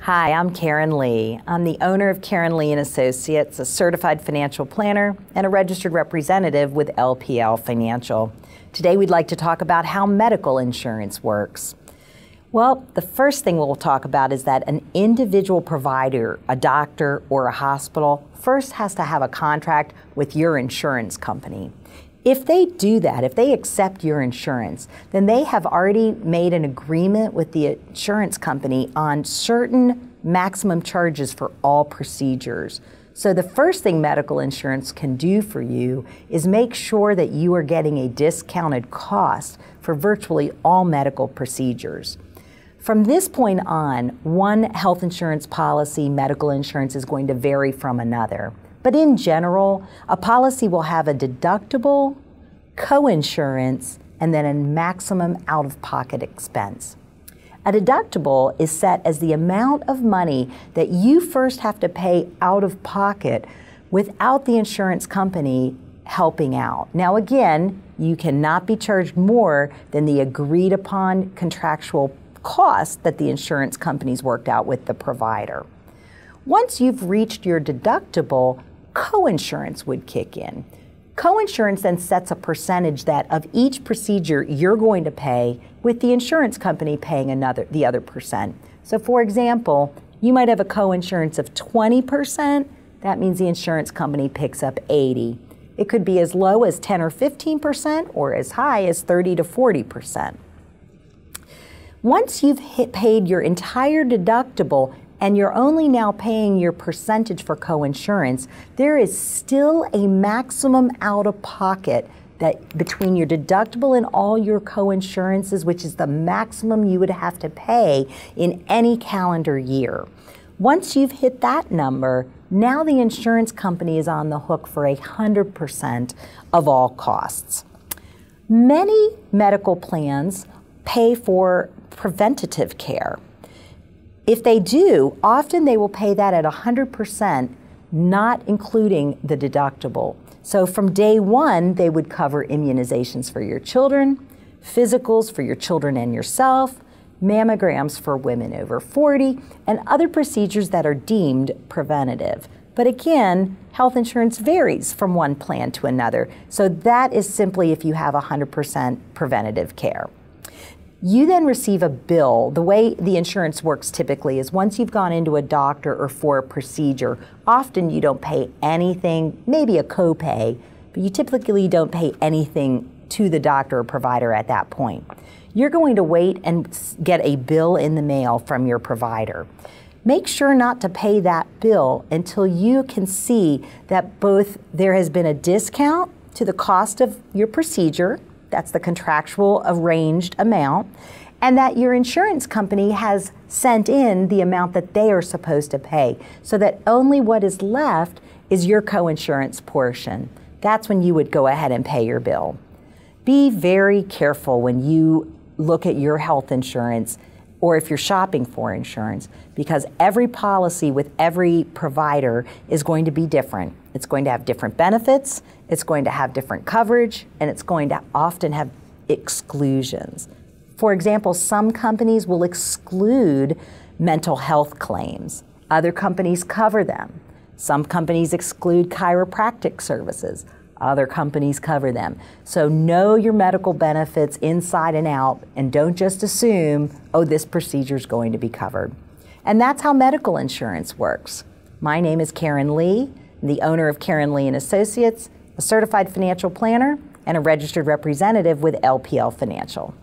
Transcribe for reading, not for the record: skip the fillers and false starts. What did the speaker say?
Hi, I'm Karen Lee. I'm the owner of Karen Lee & Associates, a certified financial planner and a registered representative with LPL Financial. Today we'd like to talk about how medical insurance works. Well, the first thing we'll talk about is that an individual provider, a doctor or a hospital, first has to have a contract with your insurance company. If they do that, if they accept your insurance, then they have already made an agreement with the insurance company on certain maximum charges for all procedures. So the first thing medical insurance can do for you is make sure that you are getting a discounted cost for virtually all medical procedures. From this point on, one health insurance policy, medical insurance, is going to vary from another. But in general, a policy will have a deductible, co-insurance, and then a maximum out-of-pocket expense. A deductible is set as the amount of money that you first have to pay out of pocket without the insurance company helping out. Now again, you cannot be charged more than the agreed upon contractual cost that the insurance company's worked out with the provider. Once you've reached your deductible, co-insurance would kick in. Co-insurance then sets a percentage that of each procedure you're going to pay, with the insurance company paying the other percent. So for example, you might have a co-insurance of 20%, that means the insurance company picks up 80. It could be as low as 10 or 15% or as high as 30 to 40%. Once you've paid your entire deductible and you're only now paying your percentage for co-insurance, there is still a maximum out-of-pocket that between your deductible and all your co-insurances, which is the maximum you would have to pay in any calendar year. Once you've hit that number, now the insurance company is on the hook for 100% of all costs. Many medical plans pay for preventative care. If they do, often they will pay that at 100%, not including the deductible. So from day one, they would cover immunizations for your children, physicals for your children and yourself, mammograms for women over 40, and other procedures that are deemed preventative. But again, health insurance varies from one plan to another. So that is simply if you have 100% preventative care. You then receive a bill. The way the insurance works typically is once you've gone into a doctor or for a procedure, often you don't pay anything, maybe a copay, but you typically don't pay anything to the doctor or provider at that point. You're going to wait and get a bill in the mail from your provider. Make sure not to pay that bill until you can see that both there has been a discount to the cost of your procedure, that's the contractual arranged amount, and that your insurance company has sent in the amount that they are supposed to pay, so that only what is left is your co-insurance portion. That's when you would go ahead and pay your bill. Be very careful when you look at your health insurance or if you're shopping for insurance, because every policy with every provider is going to be different. It's going to have different benefits, it's going to have different coverage, and it's going to often have exclusions. For example, some companies will exclude mental health claims. Other companies cover them. Some companies exclude chiropractic services. Other companies cover them. So know your medical benefits inside and out, and don't just assume, oh, this procedure is going to be covered. And that's how medical insurance works. My name is Karen Lee, the owner of Karen Lee & Associates, a certified financial planner and a registered representative with LPL Financial.